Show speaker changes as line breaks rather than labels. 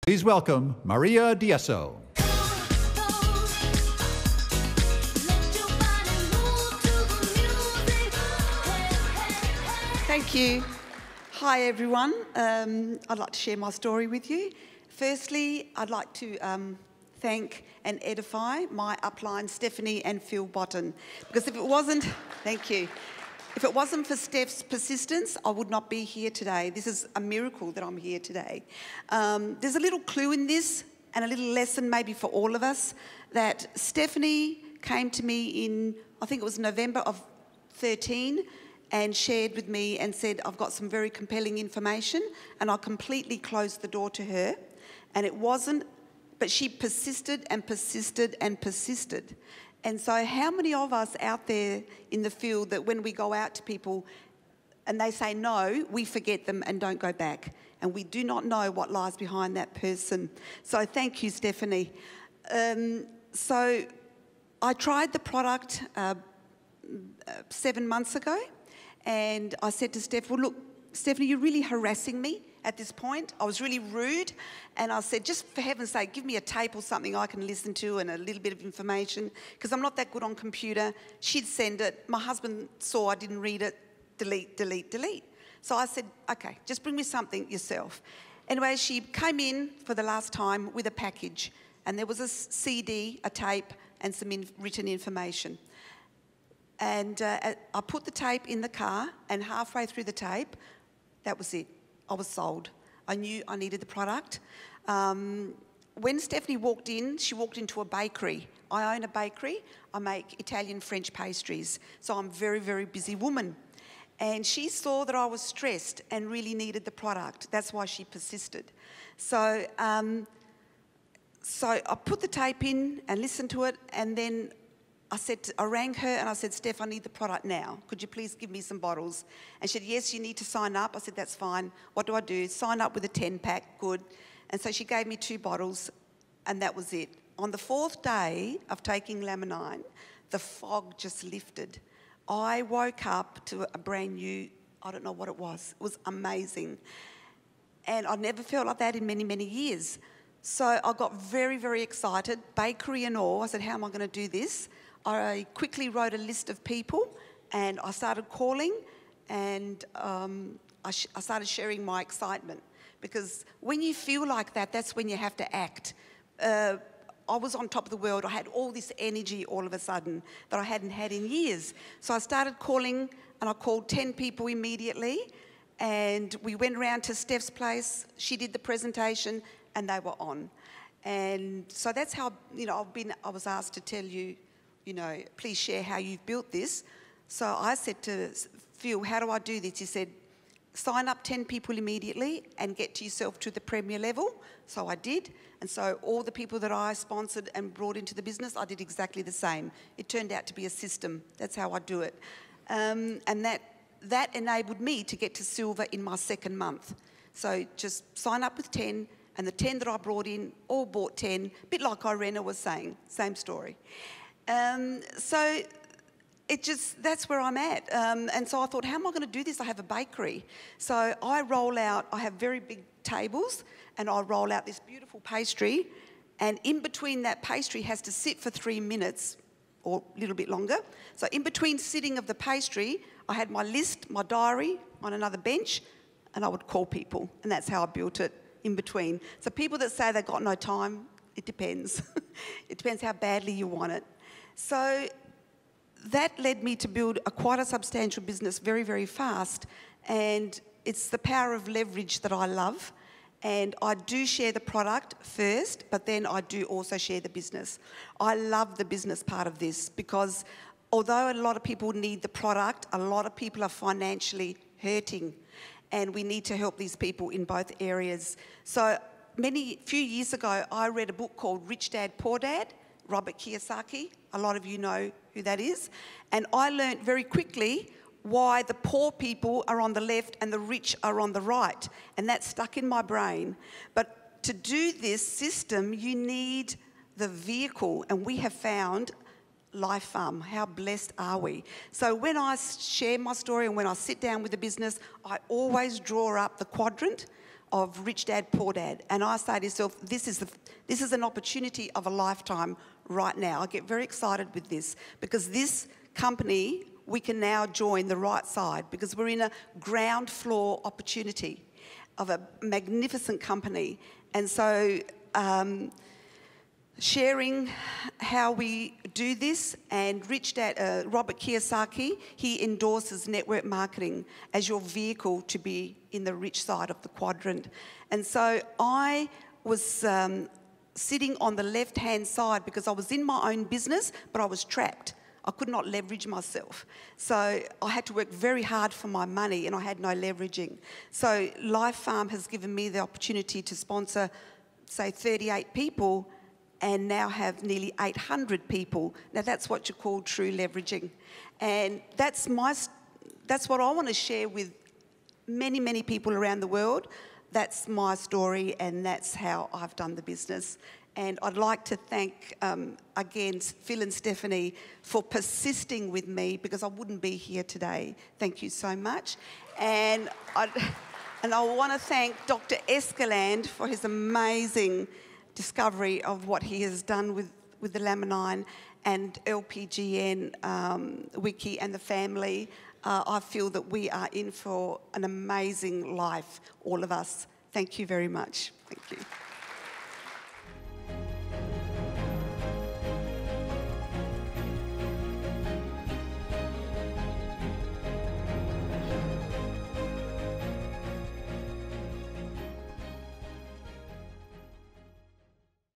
Please welcome Maria Ieso.
Thank you. Hi everyone. I'd like to share my story with you. Firstly, I'd like to thank and edify my upline Stephanie and Phil Botten, because if it wasn't, thank you. If it wasn't for Steph's persistence, I would not be here today. This is a miracle that I'm here today. There's a little clue in this and a little lesson maybe for all of us, that Stephanie came to me in, I think it was November of 13, and shared with me and said, I've got some very compelling information, and I completely closed the door to her. And it wasn't, but she persisted and persisted and persisted. And so how many of us out there in the field that when we go out to people and they say no, we forget them and don't go back. And we do not know what lies behind that person. So thank you, Stephanie. So I tried the product 7 months ago, and I said to Steph, well, look, Stephanie, you're really harassing me at this point. I was really rude, and I said, just for heaven's sake, give me a tape or something I can listen to and a little bit of information, because I'm not that good on computer. She'd send it. My husband saw I didn't read it. Delete, delete, delete. So I said, okay, just bring me something yourself. Anyway, she came in for the last time with a package, and there was a CD, a tape, and some written information. And I put the tape in the car, and halfway through the tape, that was it. I was sold. I knew I needed the product. When Stephanie walked in, she walked into a bakery. I own a bakery. I make Italian French pastries. So I'm a very, very busy woman. And she saw that I was stressed and really needed the product. That's why she persisted. So I put the tape in and listened to it, and then I rang her and I said, Steph, I need the product now. Could you please give me some bottles? And she said, yes, you need to sign up. I said, that's fine. What do I do? Sign up with a 10-pack, good. And so she gave me 2 bottles, and that was it. On the 4th day of taking Laminine, the fog just lifted. I woke up to a brand new, I don't know what it was. It was amazing. And I never felt like that in many, many years. So I got very, very excited, bakery and all. I said, how am I going to do this? I quickly wrote a list of people, and I started calling, and I started sharing my excitement, because when you feel like that, that's when you have to act. I was on top of the world. I had all this energy all of a sudden that I hadn't had in years. So I started calling, and I called 10 people immediately, and we went around to Steph's place. She did the presentation, and they were on. And so that's how, I was asked to tell you, please share how you've built this. So I said to Phil, how do I do this? He said, sign up 10 people immediately and get yourself to the premier level. So I did. And so all the people that I sponsored and brought into the business, I did exactly the same. It turned out to be a system. That's how I do it. And that enabled me to get to silver in my 2nd month. So just sign up with 10, and the 10 that I brought in all bought 10, a bit like Irena was saying, same story. So that's where I'm at. And so I thought, how am I going to do this? I have a bakery. So I have very big tables, and I roll out this beautiful pastry, and in between that pastry has to sit for 3 minutes or a little bit longer. So in between sitting of the pastry, I had my list, my diary on another bench, and I would call people, and that's how I built it in between. So people that say they've got no time, it depends. It depends how badly you want it. So that led me to build quite a substantial business very, very fast. And it's the power of leverage that I love. And I do share the product first, but then I do also share the business. I love the business part of this, because although a lot of people need the product, a lot of people are financially hurting. And we need to help these people in both areas. So few years ago, I read a book called Rich Dad, Poor Dad, Robert Kiyosaki. A lot of you know who that is. And I learned very quickly why the poor people are on the left and the rich are on the right. And that stuck in my brain. But to do this system, you need the vehicle. And we have found LiFEvention. How blessed are we? So when I share my story and when I sit down with the business, I always draw up the quadrant of Rich Dad, Poor Dad. And I say to myself, this is an opportunity of a lifetime right now. I get very excited with this because this company, we can now join the right side because we're in a ground floor opportunity of a magnificent company. And so sharing how we do this, and Rich Dad, Robert Kiyosaki, he endorses network marketing as your vehicle to be in the rich side of the quadrant. And so I was sitting on the left-hand side because I was in my own business, but I was trapped. I could not leverage myself. So I had to work very hard for my money and I had no leveraging. So Life Farm has given me the opportunity to sponsor, say, 38 people and now have nearly 800 people. Now that's what you call true leveraging. And that's what I want to share with many, many people around the world. That's my story and that's how I've done the business. And I'd like to thank, again, Phil and Stephanie for persisting with me because I wouldn't be here today. Thank you so much. And I want to thank Dr. Escaland for his amazing discovery of what he has done with the Laminine and LPGN Wiki and the family. I feel that we are in for an amazing life, all of us. Thank you very much. Thank you.